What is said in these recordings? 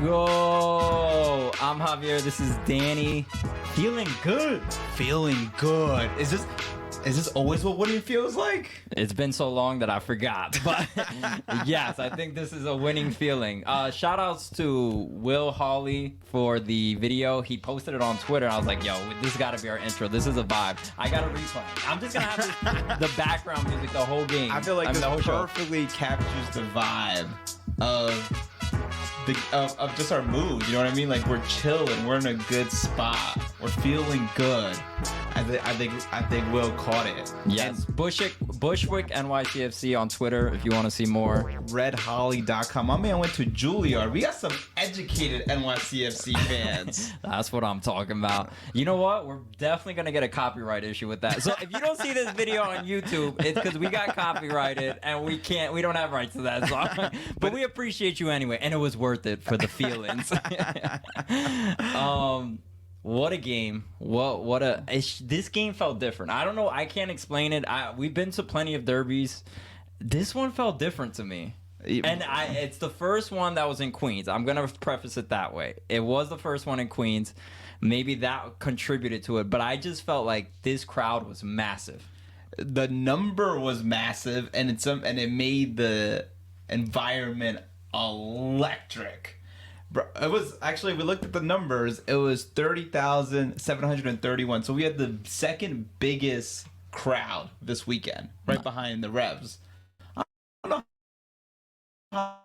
go. I'm Javier. This is Danny. Feeling good. Feeling good. Is this always what winning feels like? It's been so long that I forgot. But yes, I think this is a winning feeling. Shout outs to Will Hawley for the video. He posted it on Twitter. And I was like, yo, this got to be our intro. This is a vibe. I got to replay. I'm just going to have the background music the whole game. I feel like this the whole perfectly captures the vibe of just our mood. You know what I mean? Like, we're chilling. We're in a good spot. We're feeling good. I think Will caught it. Yes. Bushwick NYCFC on Twitter if you want to see more. RedHolly.com. My man went to Juilliard. We got some educated NYCFC fans. That's what I'm talking about. You know what? We're definitely going to get a copyright issue with that. So if you don't see this video on YouTube, it's because we got copyrighted and we don't have rights to that song. But we appreciate you anyway. And it was worth it for the feelings. What a game. This game felt different. I don't know. I can't explain it. We've been to plenty of derbies. This one felt different to me. And it's the first one that was in Queens. I'm going to preface it that way. It was the first one in Queens. Maybe that contributed to it. But I just felt like this crowd was massive. The number was massive, and it made the environment electric. It was actually, we looked at the numbers, it was 30,731. So we had the second biggest crowd this weekend, right behind the Revs. I don't know how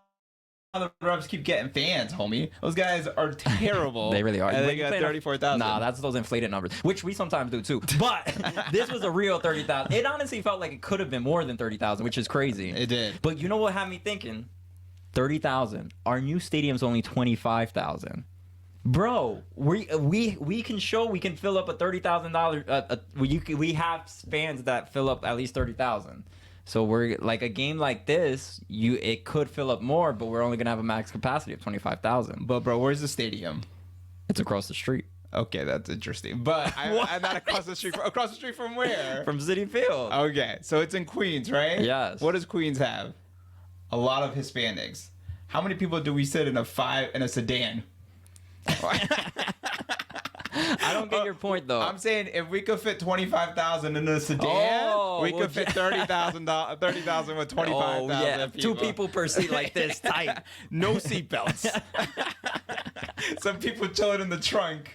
the Revs keep getting fans, homie. Those guys are terrible. They really are. And they got 34,000. Nah, that's those inflated numbers, which we sometimes do too. But this was a real 30,000. It honestly felt like it could have been more than 30,000, which is crazy. It did. But you know what had me thinking? 30,000. Our new stadium's only 25,000. Bro, we can fill up a $30,000. We have fans that fill up at least 30,000. So we're like, a game like this, it could fill up more, but we're only gonna have a max capacity of 25,000. But bro, where's the stadium? It's across the street. Okay, that's interesting. But I'm not across the street. Across the street from where? From Citi Field. Okay, so it's in Queens, right? Yes. What does Queens have? A lot of Hispanics. How many people do we sit in a sedan? I don't get your point though. I'm saying if we could fit 25,000 in a sedan, we could fit 30,000 with 25,000 yeah. people. 2 people per seat like this, tight. No seatbelts. Some people chilling in the trunk.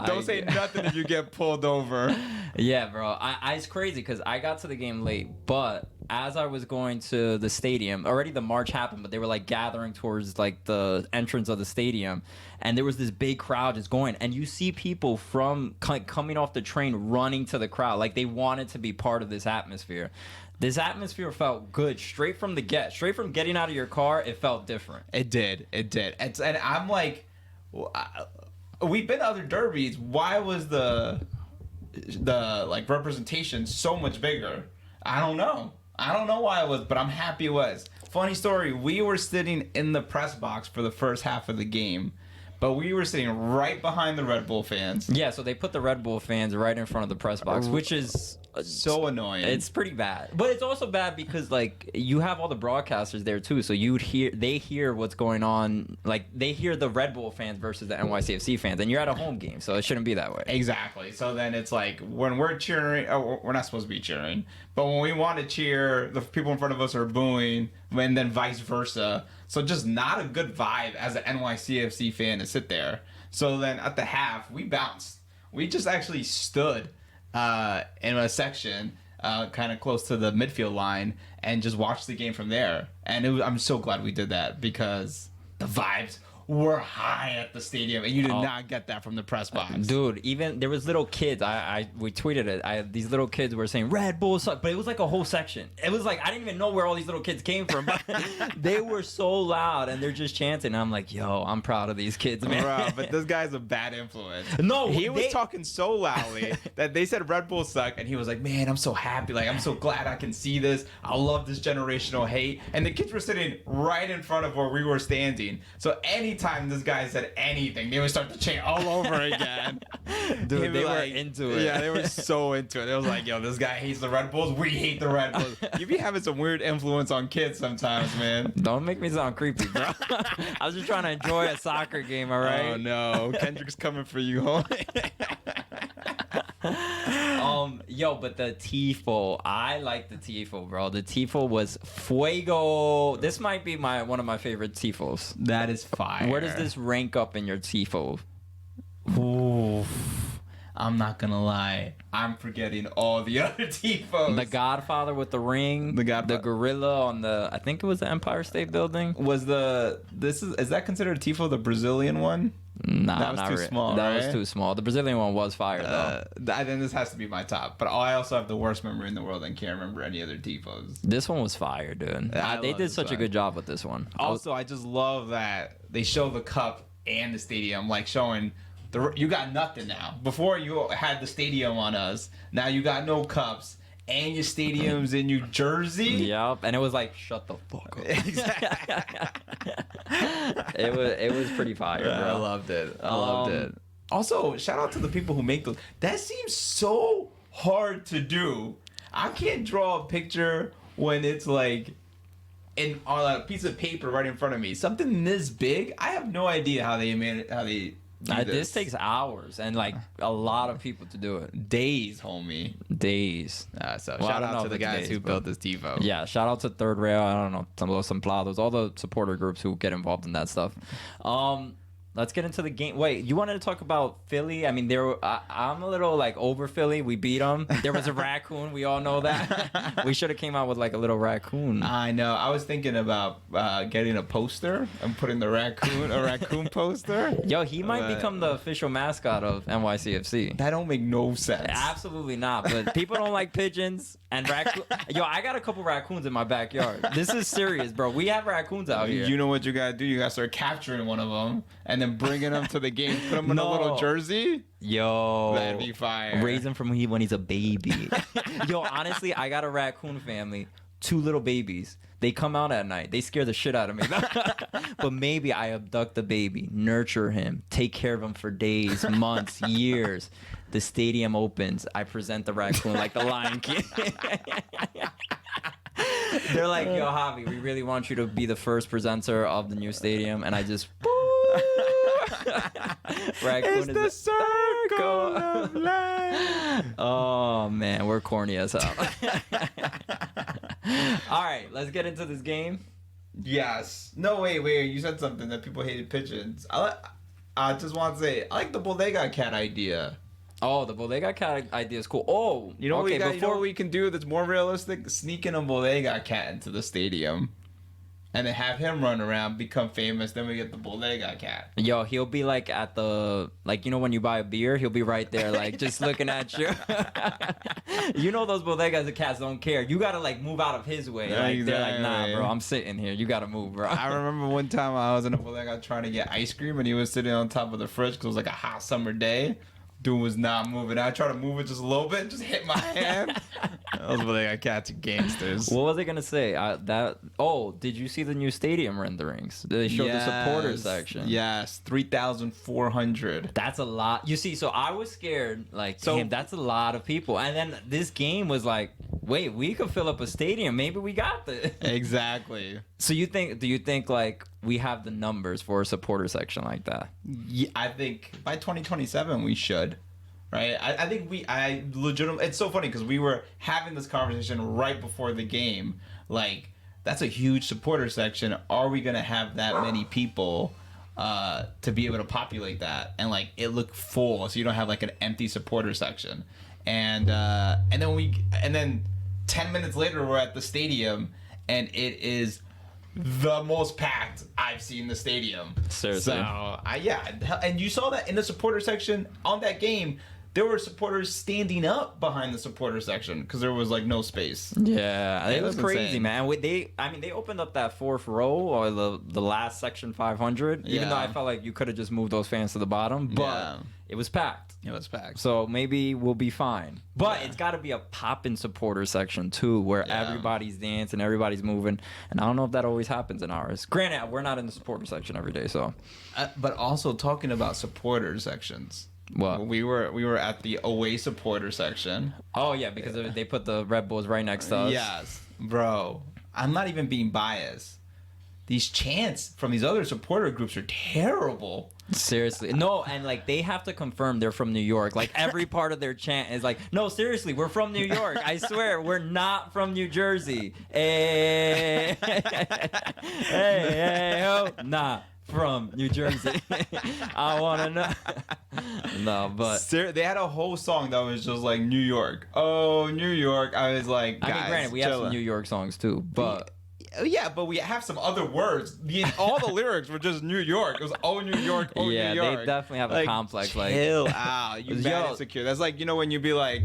Don't say nothing if you get pulled over. Yeah, bro. It's crazy because I got to the game late, but as I was going to the stadium, already the march happened, but they were like gathering towards like the entrance of the stadium, and there was this big crowd just going, and you see people from coming off the train running to the crowd like they wanted to be part of this atmosphere. This atmosphere felt good straight from getting out of your car. It felt different. It did. And I'm like, we've been to other derbies. Why was the like representation so much bigger? I don't know why it was, but I'm happy it was. Funny story, we were sitting in the press box for the first half of the game, but we were sitting right behind the Red Bull fans. Yeah, so they put the Red Bull fans right in front of the press box, which is so annoying. It's pretty bad. But it's also bad because like you have all the broadcasters there too, so they hear what's going on. Like they hear the Red Bull fans versus the NYCFC fans, and you're at a home game, so it shouldn't be that way. Exactly. So then it's like when we're cheering, we're not supposed to be cheering, but when we want to cheer, the people in front of us are booing, and then vice versa. So just not a good vibe as an NYCFC fan to sit there. So then at the half, we bounced. We just actually stood in a section kind of close to the midfield line and just watched the game from there. And I'm so glad we did that because the vibes were high at the stadium, and you did not get that from the press box. Dude, even there was little kids. We tweeted it. These little kids were saying Red Bull suck, but it was like a whole section. It was like I didn't even know where all these little kids came from, but they were so loud and they're just chanting. I'm like, yo, I'm proud of these kids, man. Bro, but this guy's a bad influence. No, he was talking so loudly that they said Red Bull suck, and he was like, man, I'm so happy. Like, I'm so glad I can see this. I love this generational hate. And the kids were sitting right in front of where we were standing. So anytime anytime this guy said anything, they would start to chant all over again. Dude, they were into it. Yeah, they were so into it. It was like, yo, this guy hates the Red Bulls. We hate the Red Bulls. You be having some weird influence on kids sometimes, man. Don't make me sound creepy, bro. I was just trying to enjoy a soccer game, all right? Oh, no. Kendrick's coming for you, homie. Yo, but the tifo, I like the tifo, bro. The tifo was fuego. This might be one of my favorite tifos. That is fire. Where does this rank up in your tifo? Ooh, I'm not gonna lie. I'm forgetting all the other tifos. The Godfather with the ring. The Godfather. The gorilla on the, I think it was the Empire State Building. Is that considered a tifo, the Brazilian one? Nah, that was not too really. small. That right? was too small. The Brazilian one was fire though. Then this has to be my top. But I also have the worst memory in the world and can't remember any other tifos. This one was fire, dude. I They love did this such a one. good job with this one. Also, I just love that they show the cup and the stadium, like showing you got nothing now. Before you had the stadium on us, now you got no cups. And your stadium's in New Jersey. Yep, and it was like, shut the fuck up. it was pretty fire, bro. I loved it. I loved it. Also, shout out to the people who make those. That seems so hard to do. I can't draw a picture when it's like on a piece of paper right in front of me. Something this big. I have no idea how they made it. How they. This takes hours and like a lot of people to do it. Days, homie. Days. So Well, I shout don't know out to if the it's guys days, who but- built this TiVo. Yeah, shout out to Third Rail. I don't know, some Plados, all the supporter groups who get involved in that stuff. Let's get into the game. Wait, you wanted to talk about Philly? I mean, I'm a little like over Philly. We beat them. There was a raccoon. We all know that. We should have came out with like a little raccoon. I know. I was thinking about getting a poster and putting a raccoon poster. Yo, he might But- become the official mascot of NYCFC. That don't make no sense. Absolutely not. But people don't like pigeons and raccoon. Yo, I got a couple raccoons in my backyard. This is serious, bro. We have raccoons out here. You know what you gotta do? You gotta start capturing one of them and then bringing them to the game. Put them in a No. little jersey. Yo, That'd be fire. Raise him from when he's a baby. Yo, honestly, I got a raccoon family. 2 little babies. They come out at night. They scare the shit out of me. But maybe I abduct the baby, nurture him, take care of him for days, months, years. The stadium opens. I present the raccoon like the Lion King. They're like, yo, Javi, we really want you to be the first presenter of the new stadium. And I just... Raccoon It's the circle of life. Oh man, we're corny as hell. All right, let's get into this game. Yes. No, wait. You said something that people hated pigeons. I just want to say, I like the Bodega Cat idea. Oh, the Bodega Cat idea is cool. Oh, You know what okay, we got? before We can do that's more realistic? Sneaking a Bodega Cat into the stadium. And then have him run around, become famous. Then we get the Bodega Cat. Yo, he'll be like at the, like, you know, when you buy a beer, he'll be right there, like, just looking at you. You know, those Bodega Cats don't care. You got to, like, move out of his way. Like, they're like, nah, Exactly. bro, I'm sitting here. You got to move, bro. I remember one time I was in a Bodega trying to get ice cream, and he was sitting on top of the fridge because it was like a hot summer day. Dude was not moving. I tried to move it just a little bit, just hit my hand. Those Bodega Cats are gangsters. What was I gonna say? Did you see the new stadium renderings? They showed the supporter section. Yes, 3,400. That's a lot. You see, so I was scared. Like, So- damn, that's a lot of people. And then this game was like, wait, we could fill up a stadium. Maybe we got this. Exactly. So do you think like we have the numbers for a supporter section like that? Yeah, I think by 2027 we should. Right? I think I legitimately, it's so funny because we were having this conversation right before the game. Like, that's a huge supporter section. Are we going to have that many people to be able to populate that? And like, it look full so you don't have like an empty supporter section. And then 10 minutes later we're at the stadium and it is the most packed I've seen the stadium. Seriously. So, and you saw that in the supporter section on that game. there were supporters standing up behind the supporter section because there was like no space. Yeah, it was crazy, insane. man. They opened up that fourth row or the last section 500. Even though I felt like you could have just moved those fans to the bottom, but it was packed. It was packed. So maybe we'll be fine. But it's got to be a poppin' supporter section too, where everybody's dancing, everybody's moving, and I don't know if that always happens in ours. Granted, we're not in the supporter section every day, so. But also talking about supporter sections. What? We were at the away supporter section. Oh yeah, because they put the Red Bulls right next to us. Yes, bro. I'm not even being biased. These chants from these other supporter groups are terrible. Seriously. No, and like they have to confirm they're from New York. Like every part of their chant is like, no, seriously, we're from New York. I swear, we're not from New Jersey. Hey, hey, ho. Nah, from New Jersey. I want to know. No, but they had a whole song that was just like New York. Oh, New York. I was like, guys, I mean, granted, we have some New York songs too, but. Yeah, but we have some other words. All the lyrics were just New York. It was oh New York, oh New York. Yeah, they definitely have a complex. Chill out. You mad insecure. That's like, when you be like,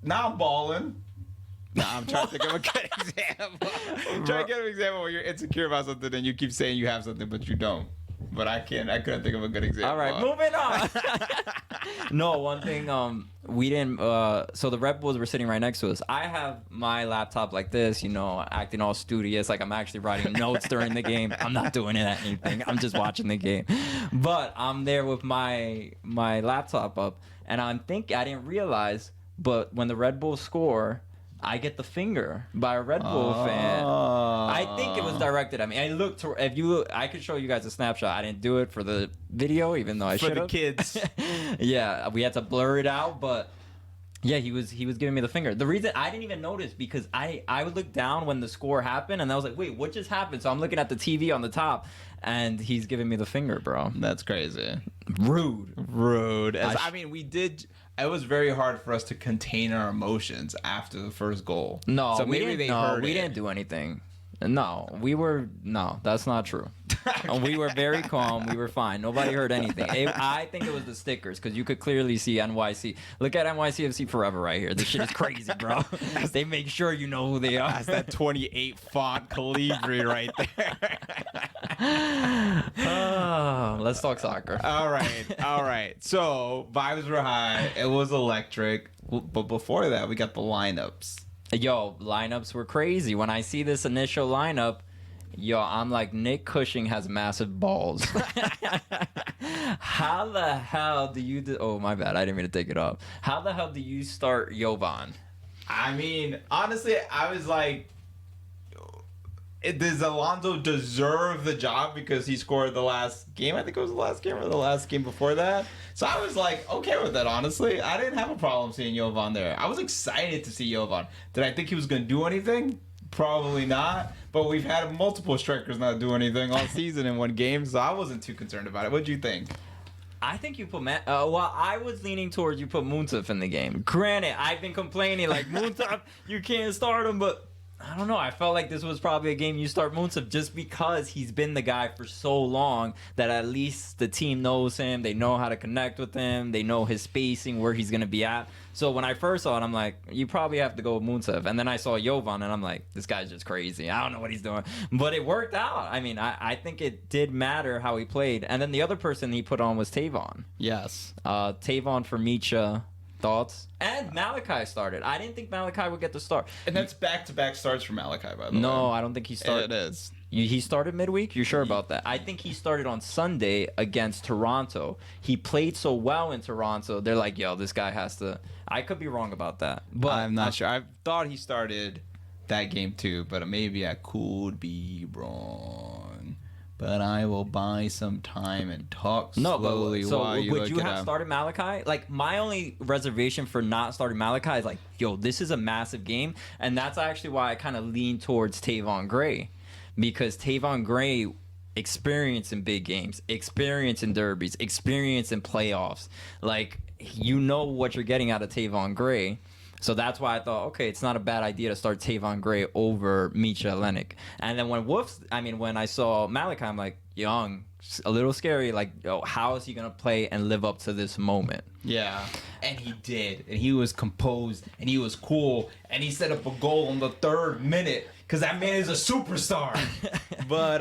nah, I'm balling. Nah, I'm trying to think of a good example. I'm trying to get an example where you're insecure about something and you keep saying you have something, but you don't. But I couldn't think of a good example. All right, moving on. No, one thing, we didn't, so the Red Bulls were sitting right next to us. I have my laptop like this, acting all studious, like I'm actually writing notes during the game. I'm not doing anything. I'm just watching the game. But I'm there with my laptop up, and I didn't realize, but when the Red Bulls score, I get the finger by a Red Bull fan. I think it was directed at me. I could show you guys a snapshot. I didn't do it for the video, even though I should have. For the kids. Yeah, we had to blur it out, but yeah, he was giving me the finger. The reason I didn't even notice because I would look down when the score happened, and I was like, wait, what just happened? So I'm looking at the TV on the top, and he's giving me the finger, bro. That's crazy. Rude. We did. It was very hard for us to contain our emotions after the first goal. No, so we didn't do anything. No, that's not true. We were very calm. We were fine. Nobody heard anything. I think it was the stickers because you could clearly see NYC. Look at NYCFC Forever right here. This shit is crazy, bro. They make sure you know who they are. That's that 28 font calibri right there. Let's talk soccer. All right. So vibes were high. It was electric. But before that, we got the lineups. Yo, lineups were crazy. When I see this initial lineup, I'm like, Nick Cushing has massive balls. How the hell do you oh, my bad. I didn't mean to take it off. How the hell do you start Jovan? I mean, honestly, I was like, does Alonso deserve the job because he scored the last game? I think it was the last game or the last game before that. So I was like, okay with that, honestly. I didn't have a problem seeing Jovan there. I was excited to see Jovan. Did I think he was going to do anything? Probably not. But we've had multiple strikers not do anything all season in one game, so I wasn't too concerned about it. What'd you think? I think you put I was leaning towards you put Mounsef in the game. Granted, I've been complaining like Mounsef, you can't start him, but I don't know. I felt like this was probably a game you start Mounsef just because he's been the guy for so long that at least the team knows him. They know how to connect with him. They know his spacing, where he's going to be at. So when I first saw it, I'm like, you probably have to go with Mounsef. And then I saw Jovan, and I'm like, this guy's just crazy. I don't know what he's doing. But it worked out. I mean, I think it did matter how he played. And then the other person he put on was Tavon. Yes. Tavon for Micha. Thoughts? And Malachi started. I didn't think Malachi would get the start. And that's back-to-back starts for Malachi, by the way. No, I don't think he started. It is. He started midweek? You're sure about that? I think he started on Sunday against Toronto. He played so well in Toronto. They're like, yo, this guy has to... I could be wrong about that. But I'm not sure. I thought he started that game too, but maybe I could be wrong. But I will buy some time and talk slowly while you would you have started Malachi? Like, my only reservation for not starting Malachi is like, yo, this is a massive game. And that's actually why I kind of lean towards Tavon Gray. Because Tavon Gray, experience in big games, experience in derbies, experience in playoffs. Like, you know what you're getting out of Tavon Gray. So that's why I thought, okay, it's not a bad idea to start Tavon Gray over Micha Lenik. And then when I saw Malachi, I'm like, young, a little scary. Like, yo, how is he gonna play and live up to this moment? Yeah, and he did, and he was composed, and he was cool, and he set up a goal in the 3rd minute because that man is a superstar. But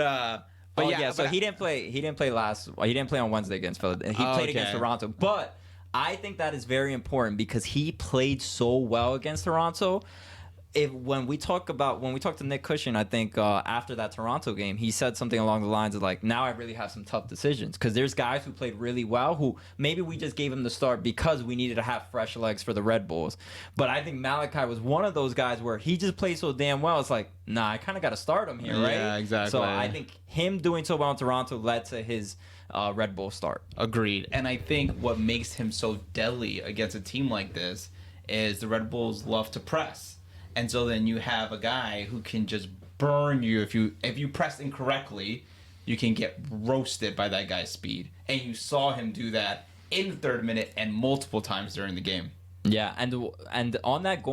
yeah, so he didn't play. He didn't play He didn't play on Wednesday against Philadelphia. He played against Toronto, but I think that is very important because he played so well against Toronto. When we talk to Nick Cushing, I think after that Toronto game, he said something along the lines of like, now I really have some tough decisions because there's guys who played really well who maybe we just gave him the start because we needed to have fresh legs for the Red Bulls. But I think Malachi was one of those guys where he just played so damn well. It's like, nah, I kind of got to start him here, right? Yeah, exactly. So I think him doing so well in Toronto led to his Red Bull start. Agreed. And I think what makes him so deadly against a team like this is the Red Bulls love to press. And so then you have a guy who can just burn you if you press incorrectly, you can get roasted by that guy's speed. And you saw him do that in the 3rd minute and multiple times during the game. Yeah, and on that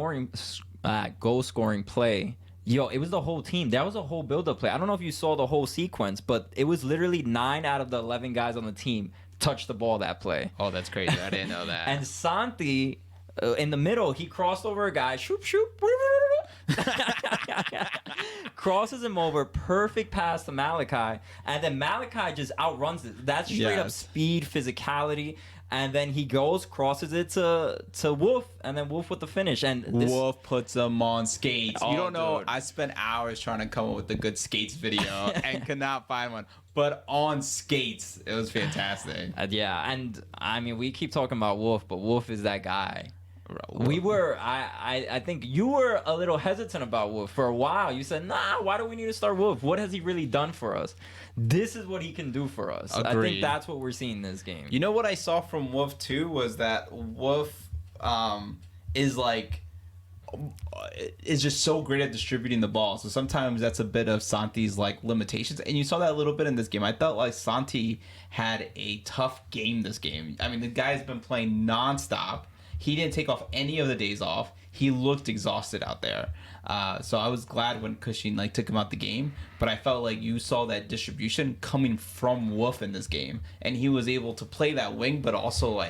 goal scoring play, yo, it was the whole team. That was a whole build-up play. I don't know if you saw the whole sequence, but it was literally 9 out of the 11 guys on the team touched the ball that play. Oh, that's crazy. I didn't know that. And Santi, in the middle, he crossed over a guy, shoop, crosses him over, perfect pass to Malachi, and then Malachi just outruns it. That's straight up speed, physicality, and then he goes, crosses it to Wolf, and then Wolf with the finish. And Wolf puts him on skates. Oh, you don't know, dude. I spent hours trying to come up with a good skates video and could not find one. But on skates, it was fantastic. Yeah, and I mean, we keep talking about Wolf, but Wolf is that guy. I think you were a little hesitant about Wolf for a while. You said, nah, why do we need to start Wolf? What has he really done for us? This is what he can do for us. Agreed. I think that's what we're seeing in this game. You know what I saw from Wolf too was that Wolf is just so great at distributing the ball. So sometimes that's a bit of Santi's like limitations, and you saw that a little bit in this game. I felt like Santi had a tough game this game. I mean, the guy's been playing nonstop. He didn't take off any of the days off. He looked exhausted out there. So I was glad when Cushing took him out the game. But I felt like you saw that distribution coming from Wolf in this game, and he was able to play that wing, but also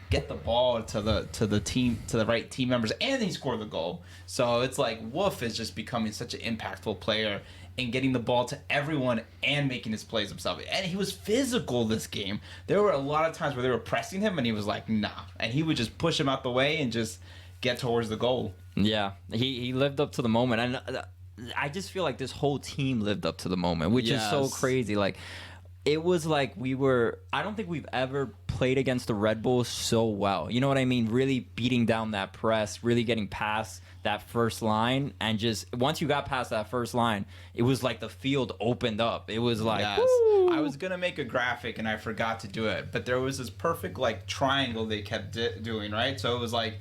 get the ball to the team, to the right team members, and he scored the goal. So it's like Wolf is just becoming such an impactful player and getting the ball to everyone and making his plays himself. And he was physical this game. There were a lot of times where they were pressing him and he was like, nah. And he would just push him out the way and just get towards the goal. Yeah, he lived up to the moment. And I just feel like this whole team lived up to the moment, which is so crazy. It was like I don't think we've ever played against the Red Bulls so well. You know what I mean? Really beating down that press, really getting past that first line, and just once you got past that first line, it was like the field opened up. It was like, woo! I was gonna make a graphic and I forgot to do it, but there was this perfect triangle they kept doing, right? So it was I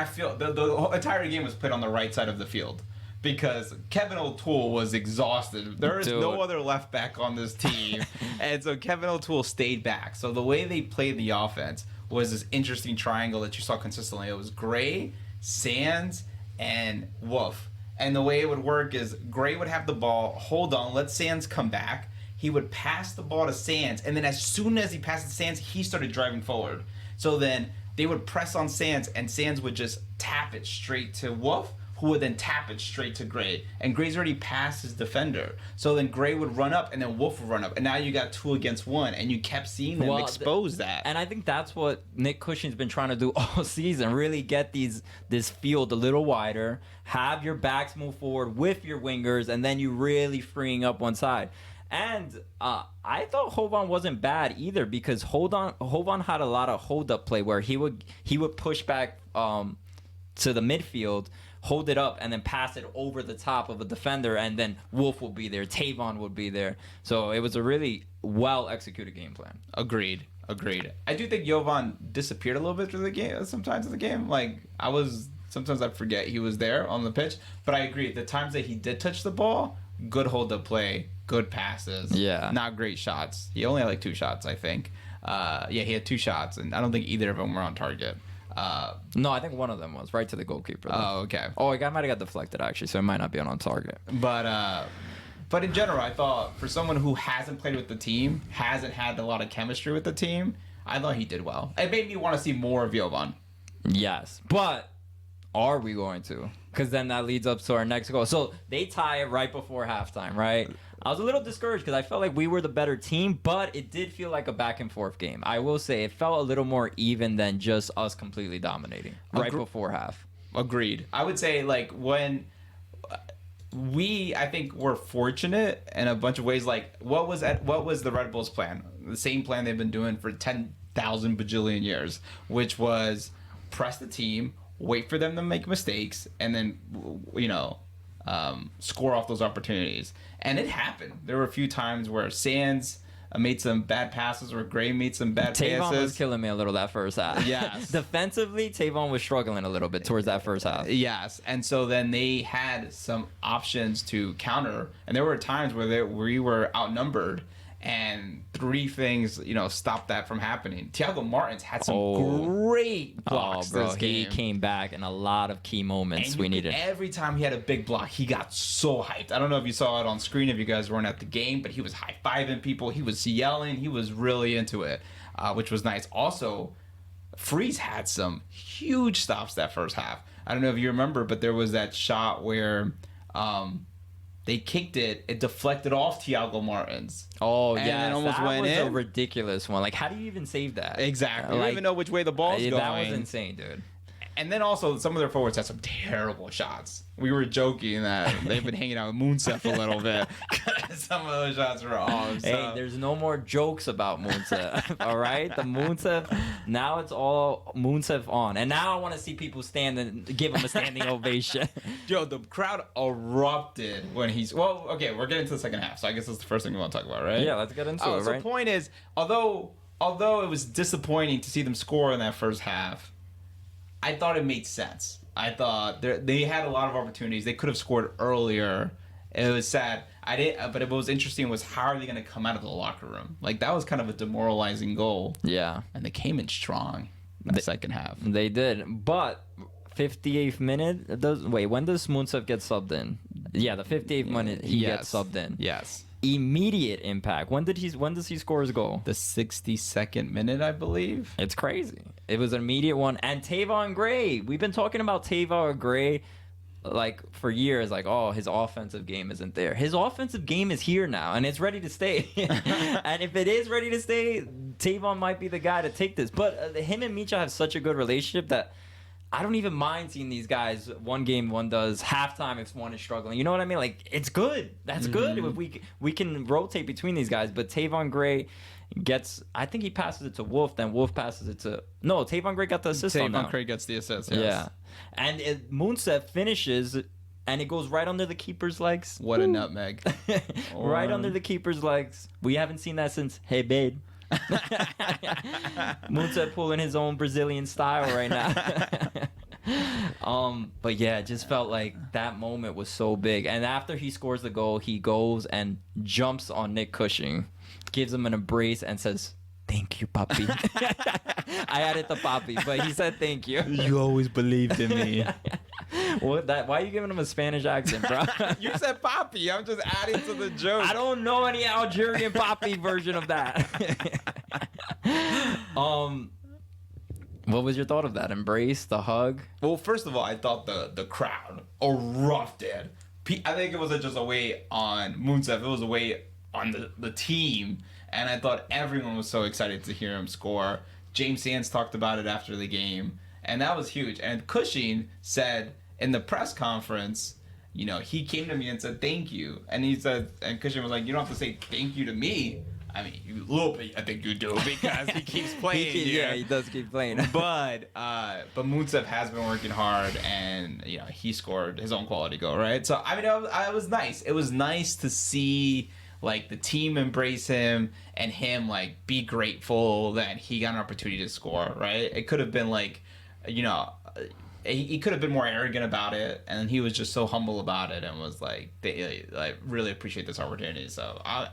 feel the entire game was played on the right side of the field, because Kevin O'Toole was exhausted. There is no other left back on this team. And so Kevin O'Toole stayed back. So the way they played the offense was this interesting triangle that you saw consistently. It was Gray, Sands, and Wolf. And the way it would work is Gray would have the ball, hold on, let Sands come back. He would pass the ball to Sands, and then as soon as he passed to Sands, he started driving forward. So then they would press on Sands, and Sands would just tap it straight to Wolf, who would then tap it straight to Gray. And Gray's already past his defender. So then Gray would run up, and then Wolf would run up. And now you got 2 against 1, and you kept seeing them expose that. And I think that's what Nick Cushing's been trying to do all season. Really get this field a little wider, have your backs move forward with your wingers, and then you really freeing up one side. And I thought Jovan wasn't bad either, because Jovan had a lot of hold-up play where he would push back to the midfield, hold it up, and then pass it over the top of a defender, and then Wolf would be there, Tavon would be there. So it was a really well-executed game plan. Agreed. I do think Jovan disappeared a little bit through the game, sometimes in the game. Sometimes I forget he was there on the pitch, but I agree. The times that he did touch the ball, good hold-up play, good passes. Yeah. Not great shots. He only had 2 shots, I think. He had 2 shots, and I don't think either of them were on target. No, I think one of them was right to the goalkeeper. Oh, okay. Oh, it might have got deflected, actually, so it might not be on target. But But in general, I thought for someone who hasn't played with the team, hasn't had a lot of chemistry with the team, I thought he did well. It made me want to see more of Jovan. Yes, but are we going to? Because then that leads up to our next goal. So they tie it right before halftime, right? I was a little discouraged because I felt like we were the better team, but it did feel like a back and forth game. I will say it felt a little more even than just us completely dominating right before half. Agreed. I would say like when I think we're fortunate in a bunch of ways. Like what was the Red Bulls plan? The same plan they've been doing for 10,000 bajillion years, which was press the team, wait for them to make mistakes, and then score off those opportunities. And it happened. There were a few times where Sands made some bad passes, or Gray made some bad passes. Tavon was killing me a little that first half. Yes. Defensively, Tavon was struggling a little bit towards that first half. Yes. And so then they had some options to counter. And there were times where we were outnumbered, and three things, stopped that from happening. Thiago Martins had some great blocks this game. He came back in a lot of key moments we needed. Every time he had a big block, he got so hyped. I don't know if you saw it on screen if you guys weren't at the game, but he was high-fiving people. He was yelling. He was really into it, which was nice. Also, Freeze had some huge stops that first half. I don't know if you remember, but there was that shot where they kicked it. It deflected off Thiago Martins. Oh, yeah. And almost went in. That was a ridiculous one. Like, how do you even save that? Exactly. You don't even know which way the ball's going. That was insane, dude. And then also, some of their forwards had some terrible shots. We were joking that they've been hanging out with Mounsef a little bit. Some of those shots were awesome. Hey, there's no more jokes about Mounsef, all right? The Mounsef, now it's all Mounsef on. And now I want to see people stand and give him a standing ovation. Yo, the crowd erupted when he's... Well, okay, we're getting to the second half, so I guess that's the first thing we want to talk about, right? Yeah, let's get into it, So right? the point is, although it was disappointing to see them score in that first half, I thought it made sense. I thought they had a lot of opportunities. They could have scored earlier. It was sad. But what was interesting was how are they going to come out of the locker room? Like, that was kind of a demoralizing goal. Yeah. And they came in strong in the second half. They did. But 58th minute, when does Mounsef get subbed in? Yeah, the 58th minute he gets subbed in. Yes. Immediate impact. When does he score his goal? The 62nd minute, I believe. It's crazy. It was an immediate one. And Tavon Gray. We've been talking about Tavon Gray like for years, like, oh, his offensive game isn't there. His offensive game is here now, and it's ready to stay. And if it is ready to stay, Tavon might be the guy to take this. But him and Micha have such a good relationship that I don't even mind seeing these guys. One game, one does. Halftime, if one is struggling. You know what I mean? Like, it's good. That's good. If we can rotate between these guys. But Tavon Gray I think he passes it to Wolf, then Wolf passes it to... No, Tavon Gray got the assist on that. Tavon Gray gets the assist, yes. Yeah. And Mounsef finishes, and it goes right under the keeper's legs. What a nutmeg. Right under the keeper's legs. We haven't seen that since Hey Babe. Mounsef pulling his own Brazilian style right now. But yeah, it just felt like that moment was so big. And after he scores the goal, he goes and jumps on Nick Cushing, gives him an embrace, and says, "Thank you, Papi." I added the Papi, but he said thank you. You always believed in me. Why are you giving him a Spanish accent, bro? You said Papi. I'm just adding to the joke. I don't know any Algerian Papi version of that. What was your thought of that? Embrace, the hug? Well, first of all, I thought the crowd erupted. I think it wasn't just a weight on Mounsef. It was a weight on the team. And I thought everyone was so excited to hear him score. James Sands talked about it after the game. And that was huge. And Cushing said in the press conference, he came to me and said, "Thank you." And and Cushing was like, "You don't have to say thank you to me." I mean, a little bit, I think you do, because he keeps playing. Yeah, he does keep playing. But Mounsef has been working hard, and he scored his own quality goal, right? So I mean, it was nice. It was nice to see like the team embrace him and him like be grateful that he got an opportunity to score, right? It could have been like, he could have been more arrogant about it, and he was just so humble about it and was like, I really appreciate this opportunity. So I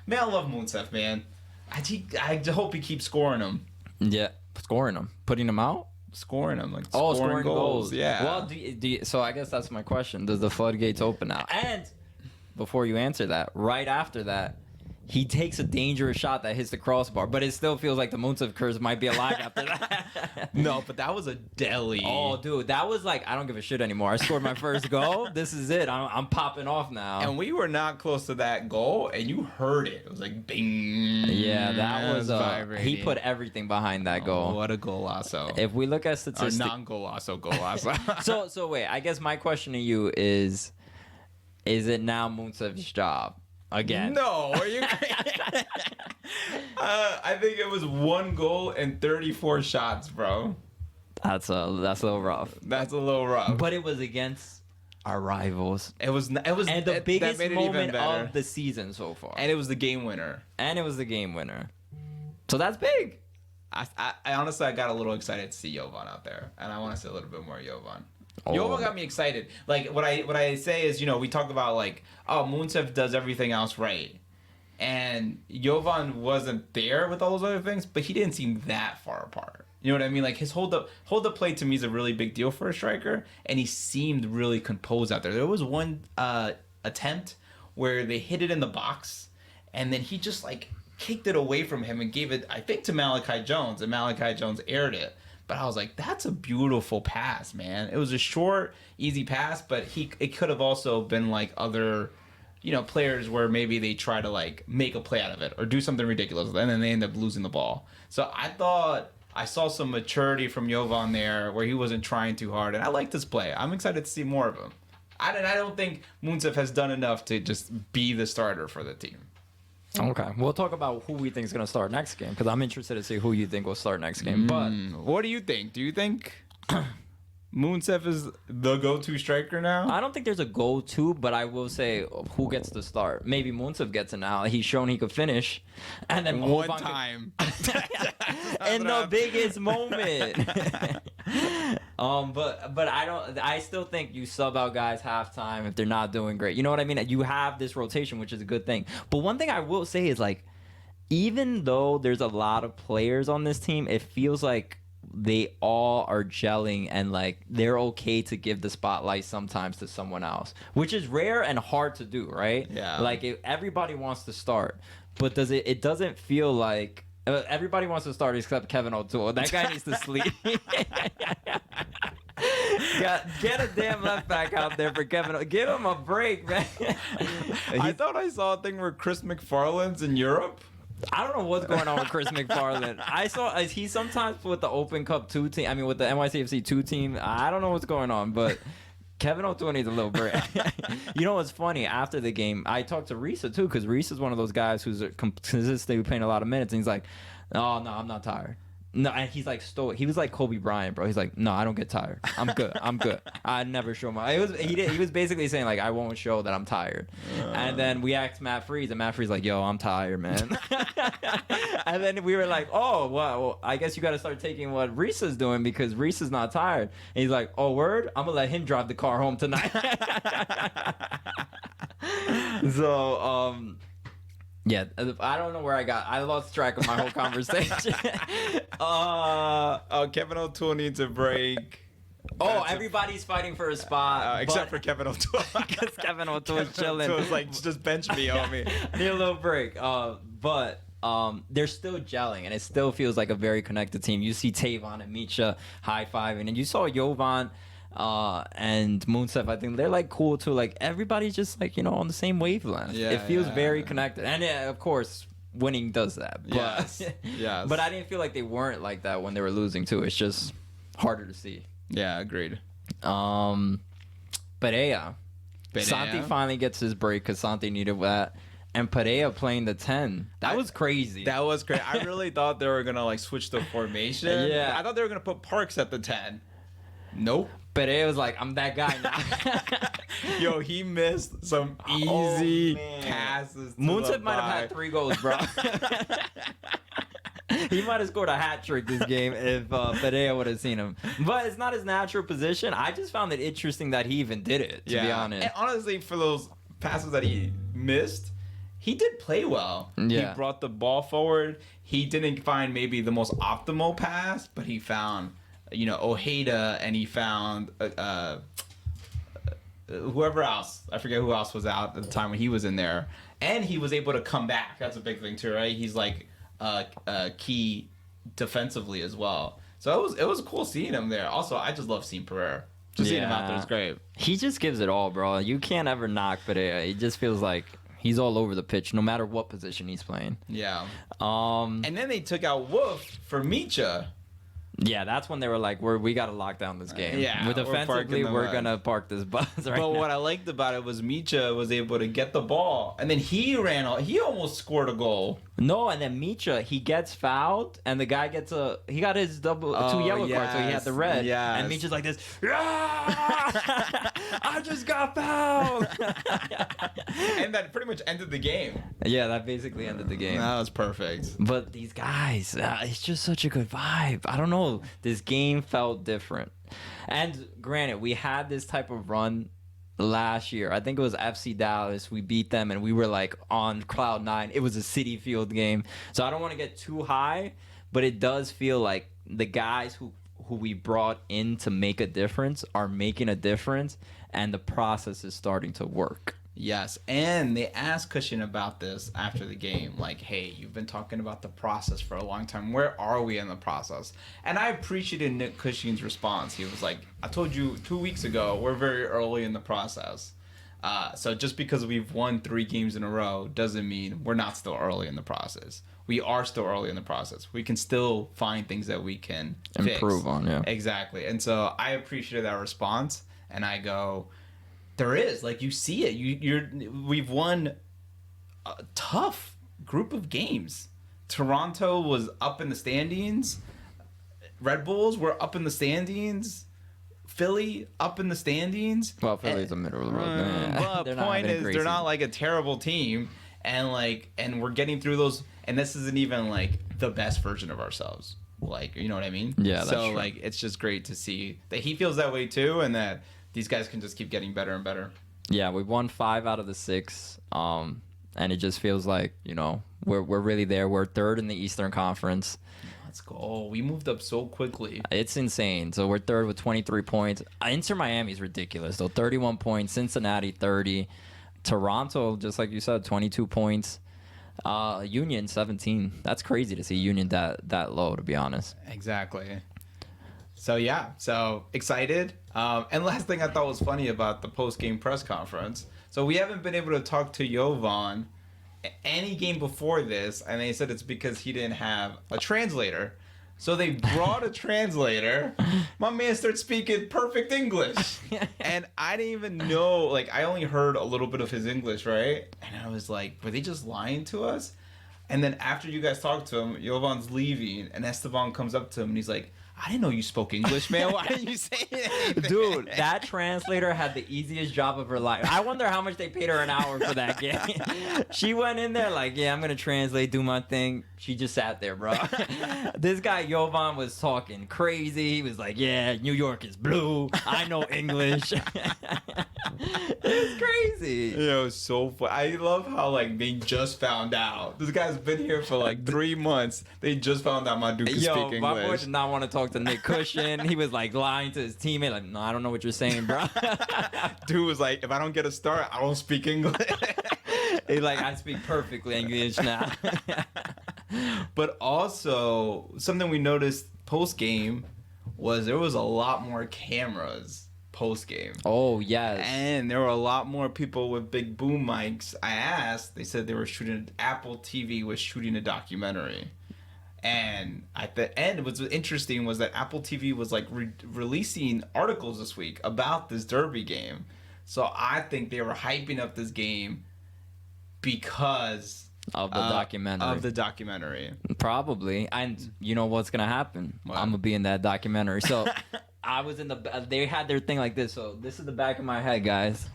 love Mounsef, man. I hope he keeps scoring them. Yeah, scoring them, putting them out, scoring them, like scoring goals. Yeah. Well, so I guess that's my question: does the floodgates open now? And before you answer that, right after that, he takes a dangerous shot that hits the crossbar, but it still feels like the Mounsef curse might be alive after that. No, but that was a deli. Oh, dude, that was like, I don't give a shit anymore. I scored my first goal. This is it. I'm popping off now. And we were not close to that goal, and you heard it. It was like bing. Yeah, that was vibrating. he put everything behind that goal. What a golazo. If we look at Or statistics, non-golazo. so wait. I guess my question to you is it now Mounsef's job again? No, are you? I think it was 1 goal and 34 shots, bro. That's a little rough. That's a little rough. But it was against our rivals. It was, And the biggest moment of the season so far. And it was the game winner. So that's big. I honestly, I got a little excited to see Jovan out there, and I want to see a little bit more Jovan. Oh. Jovan got me excited. Like what I say is, we talk about like, oh, Mounsef does everything else right, and Jovan wasn't there with all those other things, but he didn't seem that far apart. You know what I mean? Like his hold up play to me is a really big deal for a striker, and he seemed really composed out there. There was one attempt where they hit it in the box, and then he just like kicked it away from him and gave it, I think, to Malachi Jones, and Malachi Jones aired it. But I was like, that's a beautiful pass, man. It was a short, easy pass, but it could have also been like other, players where maybe they try to like make a play out of it or do something ridiculous, and then they end up losing the ball. So I thought I saw some maturity from Jovan there where he wasn't trying too hard, and I liked his play. I'm excited to see more of him. I don't think Mounsef has done enough to just be the starter for the team. Okay, we'll talk about who we think is going to start next game, because I'm interested to see who you think will start next game. But what do you think? Do you think Mounsef is the go-to striker now? I don't think there's a go-to, but I will say who gets the start. Maybe Mounsef gets it now. He's shown he could finish, and then One time. in the biggest moment. But I still think you sub out guys halftime if they're not doing great. You know what I mean? You have this rotation, which is a good thing. But one thing I will say is, like, even though there's a lot of players on this team, it feels like they all are gelling, and like they're okay to give the spotlight sometimes to someone else, which is rare and hard to do, right? Yeah. Like everybody wants to start, but it doesn't feel like everybody wants to start except Kevin O'Toole. That guy needs to sleep. Get a damn left back out there for Kevin. Give him a break, man. I thought I saw a thing where Chris McFarland's in Europe. I don't know what's going on with Chris McFarland. I saw he sometimes with the Open Cup 2 team. I mean, with the NYCFC 2 team. I don't know what's going on, but Kevin O'Toole needs a little break. You know what's funny? After the game, I talked to Risa too, because Risa is one of those guys who's consistently playing a lot of minutes, and he's like, "Oh no, I'm not tired." No, and he's like stoic. He was like Kobe Bryant, bro. He's like, no, I don't get tired. I'm good. I never show my. He was basically saying like, I won't show that I'm tired. And then we asked Matt Freeze, and Matt Freeze like, yo, I'm tired, man. And then we were like, oh, well, I guess you got to start taking what Risa's doing, because Risa's not tired. And he's like, oh, word? I'm gonna let him drive the car home tonight. So, yeah, I don't know where I lost track of my whole conversation. Kevin O'Toole needs a break. Everybody's fighting for a spot. Except for Kevin O'Toole. Because Kevin O'Toole's chilling. O'Toole's like, just bench me, homie. I need a little break. But they're still gelling, and it still feels like a very connected team. You see Tavon and Misha high-fiving, and you saw Jovan and Mounsef. I think they're like cool too. Like everybody's just like, on the same wavelength. Yeah, it feels very connected, and of course winning does that. But, yes. But I didn't feel like they weren't like that when they were losing too. It's just harder to see. Yeah, agreed. Pereira. Santi finally gets his break because Santi needed that. And Pereira playing the 10. That was crazy. That was great. I really thought they were going to like switch the formation. Yeah. I thought they were going to put Parks at the 10. Nope. Pereira was like, I'm that guy now. Yo, he missed some easy passes. Mounsef might have had 3 goals, bro. He might have scored a hat trick this game if Pereira would have seen him. But it's not his natural position. I just found it interesting that he even did it, to be honest. And honestly, for those passes that he missed, he did play well. Yeah. He brought the ball forward. He didn't find maybe the most optimal pass, but he found, Ojeda, and he found whoever else, I forget who else was out at the time when he was in there, and he was able to come back. That's a big thing too, right? He's like key defensively as well. So it was cool seeing him there. Also, I just love seeing Pereira. Just seeing him out there is great. He just gives it all, bro. You can't ever knock Pereira. It just feels like he's all over the pitch, no matter what position he's playing. Yeah. And then they took out Wolf for Micha. Yeah, that's when they were like, we got to lock down this game. Yeah, With offensively, we're going to park this bus right now. But what I liked about it was Micha was able to get the ball, and then he almost scored a goal. No, and then Micha, he gets fouled, and the guy he got his two yellow cards, so he had the red. Yes. And Micha's like this, I just got fouled. And that pretty much ended the game. Yeah, that basically ended the game. That was perfect. But these guys, it's just such a good vibe. I don't know. This game felt different. And granted, we had this type of run last year. I think it was FC Dallas. We beat them and we were like on cloud nine. It was a City Field game. So I don't want to get too high, but it does feel like the guys who we brought in to make a difference are making a difference, and the process is starting to work. Yes, and they asked Cushion about this after the game, like, hey, you've been talking about the process for a long time. Where are we in the process? And I appreciated Nick Cushion's response. He was like, I told you 2 weeks ago, we're very early in the process. So just because we've won 3 games in a row doesn't mean we're not still early in the process. We are still early in the process. We can still find things that we can improve on, yeah. Exactly. And so I appreciated that response, and I go, there is, like, you see it. We've won a tough group of games. Toronto was up in the standings. Red Bulls were up in the standings. Philly up in the standings. Well, Philly's a middle of the road, man. But the point is, they're not like a terrible team, and we're getting through those. And this isn't even like the best version of ourselves. Like, you know what I mean? Yeah, that's so true. Like, it's just great to see that he feels that way too, and that these guys can just keep getting better and better. Yeah, we've won 5 out of the 6, and it just feels like, you know, we're really there. We're 3rd in the Eastern Conference. Let's go. We moved up so quickly. It's insane. So we're 3rd with 23 points. Inter Miami's ridiculous, though. 31 points. Cincinnati, 30. Toronto, just like you said, 22 points. Union, 17. That's crazy to see Union that low, to be honest. Exactly. So, yeah. So, excited. And last thing I thought was funny about the post-game press conference. So, we haven't been able to talk to Jovan any game before this, and they said it's because he didn't have a translator. So they brought a translator. My man started speaking perfect English. And I didn't even know, like, I only heard a little bit of his English, right? And I was like, were they just lying to us? And then after you guys talked to him, Jovan's leaving, and Esteban comes up to him, and he's like, I didn't know you spoke English, man. Why didn't you say anything? Dude, that translator had the easiest job of her life. I wonder how much they paid her an hour for that game. She went in there like, yeah, I'm going to translate, do my thing. She just sat there, bro. This guy, Jovan, was talking crazy. He was like, yeah, New York is blue. I know English. It's crazy. Yeah, it was so fun. I love how, like, they just found out. This guy's been here for, like, 3 months. They just found out my dude can speak English. My boy did not want to talk to Nick Cushion. He was, like, lying to his teammate. Like, no, I don't know what you're saying, bro. Dude was like, if I don't get a start, I don't speak English. He's like, I speak perfectly English now. But also, something we noticed post-game was there was a lot more cameras post-game. Oh, yes. And there were a lot more people with big boom mics. I asked, they said they were shooting, Apple TV was shooting a documentary. And at the end, what's interesting was that Apple TV was like releasing articles this week about this Derby game. So I think they were hyping up this game because of the documentary. Probably. And you know what's going to happen? What? I'm going to be in that documentary. So I was in they had their thing like this. So this is the back of my head, guys.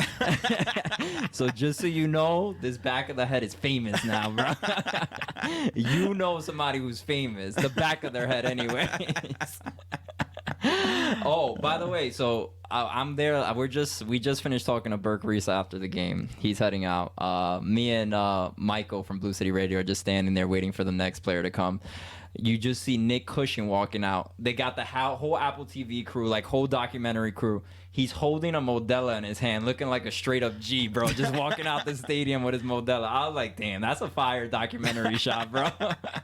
So just so you know, this back of the head is famous now, bro. You know somebody who's famous. The back of their head anyways. Oh, by the way, so I'm there. We just finished talking to Burke Reese after the game. He's heading out. Me and Michael from Blue City Radio are just standing there waiting for the next player to come. You just see Nick Cushing walking out. They got the whole Apple TV crew, like whole documentary crew. He's holding a Modelo in his hand, looking like a straight up G, bro. Just walking out the stadium with his Modelo. I was like, damn, that's a fire documentary shot, bro.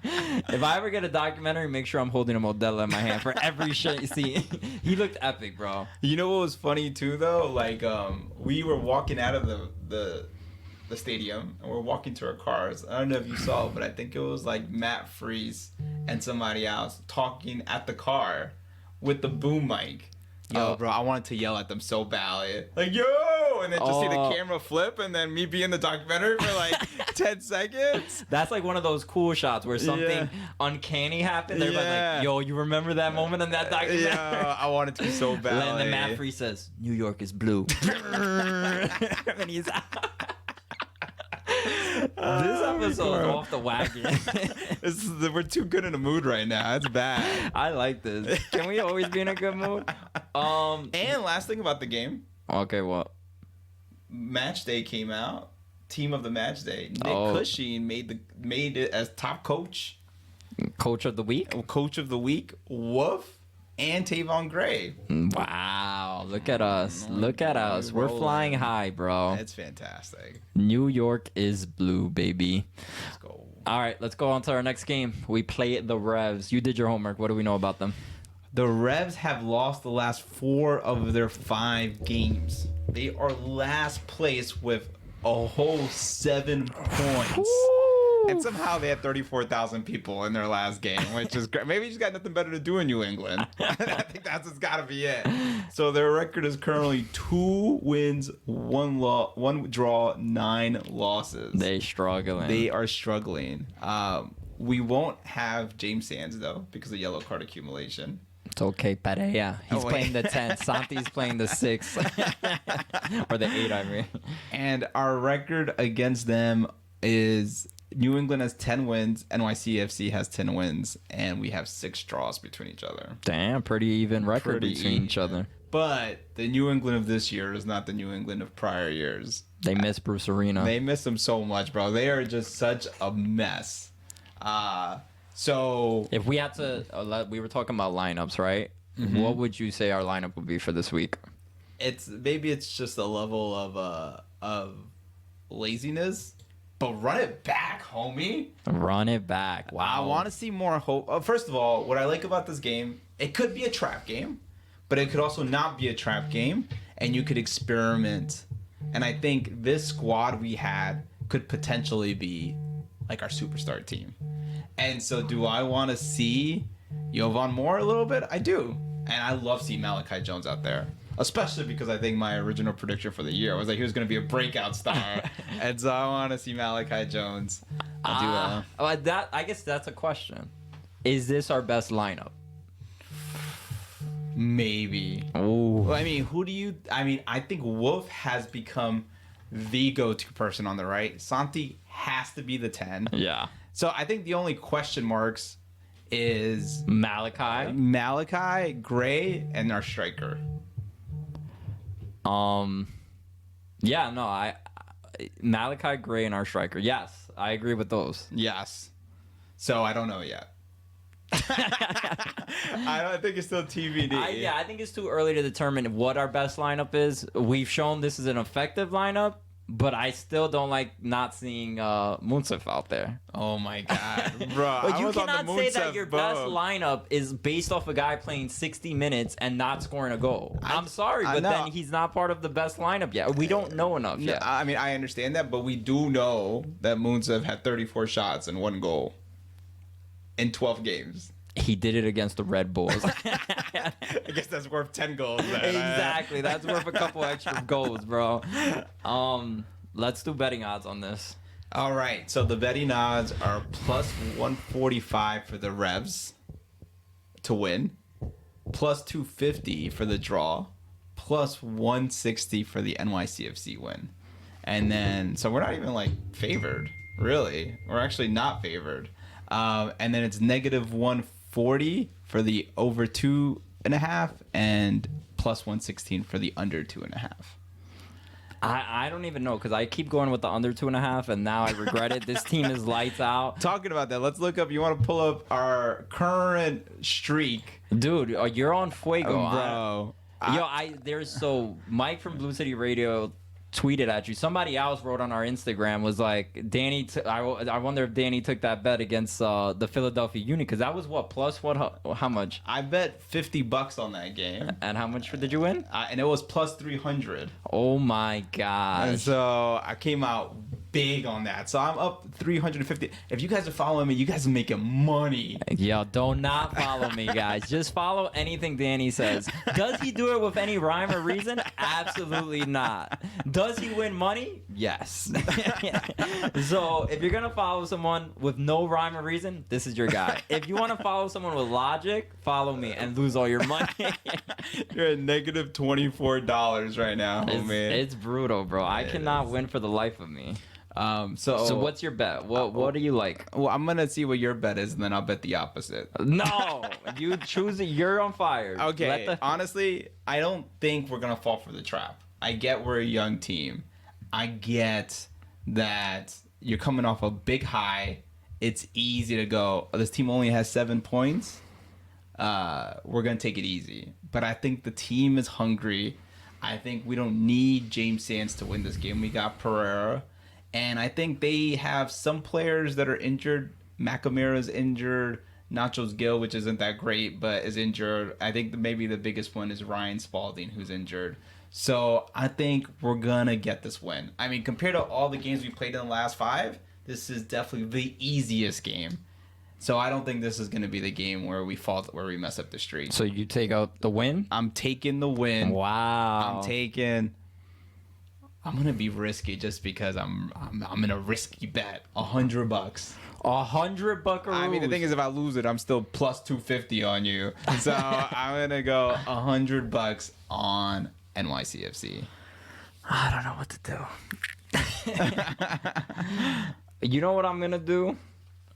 If I ever get a documentary, make sure I'm holding a Modelo in my hand for every shit. See, he looked epic, bro. You know what was funny too, though? Like, we were walking out of the stadium and we're walking to our cars. I don't know if you saw, but I think it was like Matt Freese and somebody else talking at the car with the boom mic. Yo, bro, I wanted to yell at them so badly. Like, yo! And then just see the camera flip and then me be in the documentary for like 10 seconds. That's like one of those cool shots where something uncanny happened. Everybody's like, yo, you remember that moment in that documentary? Yeah, I wanted to so badly. And then Matt Freese says, New York is blue. And he's out. This episode is off the wagon. We're too good in a mood right now. It's bad. I like this. Can we always be in a good mood? And last thing about the game. Okay, what? Match day came out. Team of the match day. Nick Cushing made it as top coach. Coach of the week? Coach of the week. Woof. And Tavon Gray. Wow. Look at us. Look at us. We're flying high, bro. It's fantastic. New York is blue, baby. Let's go. All right, let's go on to our next game. We play the Revs. You did your homework. What do we know about them? The Revs have lost the last 4 of their 5 games. They are last place with a whole 7 points. Woo! And somehow they had 34,000 people in their last game, which is great. Maybe you just got nothing better to do in New England. I think that's just got to be it. So their record is currently 2 wins, 1 draw, 9 losses. They struggling. They are struggling. We won't have James Sands, though, because of yellow card accumulation. It's okay, Pereira. He's playing the 10. Santi's playing the 6. Or the 8, I mean. And our record against them is New England has 10 wins, NYCFC has 10 wins, and we have 6 draws between each other. Damn, pretty even record between each other. But the New England of this year is not the New England of prior years. They miss Bruce Arena. They miss him so much, bro. They are just such a mess. So if we had to, we were talking about lineups, right? Mm-hmm. What would you say our lineup would be for this week? Maybe it's just a level of laziness. But run it back, homie. Run it back. Wow. I want to see more hope. First of all, what I like about this game, it could be a trap game, but it could also not be a trap game, and you could experiment. And I think this squad we had could potentially be like our superstar team. And so do I want to see Jovan more a little bit? I do. And I love seeing Malachi Jones out there. Especially because I think my original prediction for the year was that he was going to be a breakout star. And so I want to see Malachi Jones do that. I guess that's a question. Is this our best lineup? Maybe. Oh. Well, I mean, I think Wolf has become the go-to person on the right. Santi has to be the 10. Yeah. So I think the only question marks is Malachi, Gray, and our striker. Yeah, no, Malachi, Gray, and our striker. Yes, I agree with those. Yes. So I don't know yet. I think it's still TBD. I think it's too early to determine what our best lineup is. We've shown this is an effective lineup, but I still don't like not seeing Mounsef out there. Oh my god, bro! But you cannot say that your best lineup is based off a guy playing 60 minutes and not scoring a goal. I'm sorry, but then he's not part of the best lineup yet. We don't know enough yet. I mean, I understand that, but we do know that Mounsef had 34 shots and 1 goal in 12 games. He did it against the Red Bulls. I guess that's worth 10 goals then. Exactly. That's worth a couple extra goals, bro. Let's do betting odds on this. All right. So the betting odds are plus 145 for the Revs to win, plus 250 for the draw, plus 160 for the NYCFC win. And then, so we're not even like favored, really. We're actually not favored. And then it's negative 140 for the over 2.5 and plus 116 for the under 2.5. I don't even know because I keep going with the under 2.5, and now I regret it. This team is lights out. Talking about that, let's look up. You want to pull up our current streak, Dude? You're on fuego, bro. Mike from Blue City Radio tweeted at you. Somebody else wrote on our Instagram was like, Danny. I wonder if Danny took that bet against the Philadelphia Union because that was what plus what? How much? I bet $50 on that game. And how much did you win? And it was plus 300. Oh my god! And so I came out big on that. So I'm up 350. If you guys are following me, you guys are making money. Yo, do not follow me, guys. Just follow anything Danny says. Does he do it with any rhyme or reason? Absolutely not. Does he win money? Yes. So if you're gonna follow someone with no rhyme or reason, this is your guy. If you want to follow someone with logic, follow me and lose all your money. You're at negative $24 right now, man. It's brutal, bro. I cannot win for the life of me. So what's your bet? What do you like? Well, I'm gonna see what your bet is, and then I'll bet the opposite. No, you choose it. You're on fire. Okay. Honestly, I don't think we're gonna fall for the trap. I get we're a young team. I get that you're coming off a big high. It's easy to go, oh, this team only has 7 points. We're gonna take it easy. But I think the team is hungry. I think we don't need James Sands to win this game. We got Pereira. And I think they have some players that are injured. McNamara's injured. Nachos Gill, which isn't that great, but is injured. I think maybe the biggest one is Ryan Spalding, who's injured. So I think we're going to get this win. I mean, compared to all the games we played in the last 5, this is definitely the easiest game. So I don't think this is going to be the game where we we mess up the streak. So you take out the win? I'm taking the win. Wow. I'm gonna be risky just because I'm in a risky bet. $100. $100. I mean, the thing is, if I lose it, I'm still plus 250 on you. So I'm gonna go $100 on NYCFC. I don't know what to do. You know what I'm gonna do?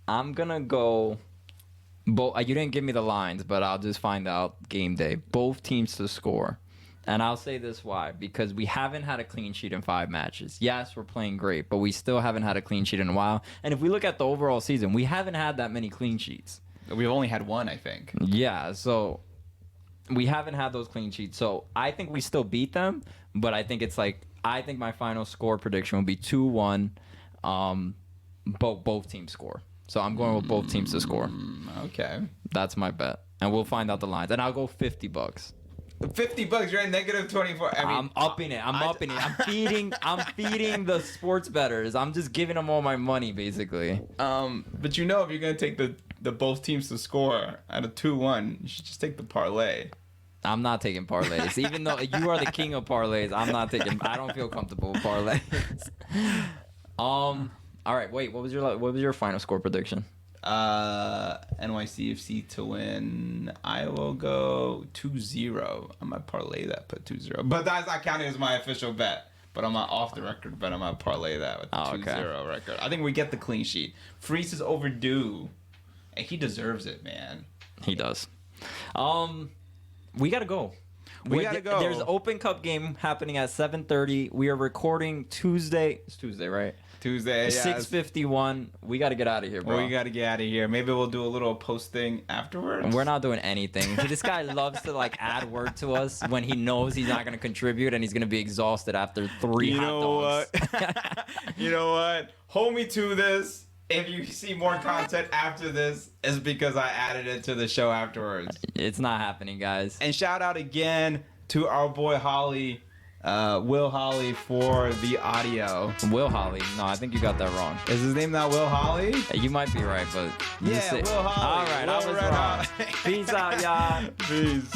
I'm gonna go. You didn't give me the lines, but I'll just find out game day. Both teams to score. And I'll say this why. Because we haven't had a clean sheet in 5 matches. Yes, we're playing great, but we still haven't had a clean sheet in a while. And if we look at the overall season, we haven't had that many clean sheets. We've only had 1, I think. Yeah, so we haven't had those clean sheets. So I think we still beat them, but I think my final score prediction will be 2-1. Both teams score. So I'm going with both teams to score. Okay. That's my bet. And we'll find out the lines. And I'll go $50. $50, you're at negative 24. I mean, I'm upping it. I'm feeding the sports bettors. I'm just giving them all my money, basically. But if you're gonna take the both teams to score at a 2-1, you should just take the parlay. I'm not taking parlays, even though you are the king of parlays. I don't feel comfortable with parlays. All right, wait. What was your final score prediction? NYCFC to win. I will go 2-0. I might parlay that, put 2-0. But that's not counting as my official bet. But I'm not off the record, but I'm going to parlay that with 2-0 record. I think we get the clean sheet. Freese is overdue. And he deserves it, man. He does. We got to go. We got to go. There's an Open Cup game happening at 7:30. We are recording Tuesday. It's Tuesday, right? Tuesday, yeah. 6:51. We got to get out of here, bro. We got to get out of here. Maybe we'll do a little posting afterwards. We're not doing anything. This guy loves to add word to us when he knows he's not going to contribute and he's going to be exhausted after 3 hot dogs. You know what? Hold me to this. If you see more content after this, it's because I added it to the show afterwards. It's not happening, guys. And shout out again to our boy Holly. Will Holly for the audio. Will Holly? No, I think you got that wrong. Is his name not Will Holly? You might be right, but yeah, Will Holly. All right, I was wrong. Peace out, y'all. Peace.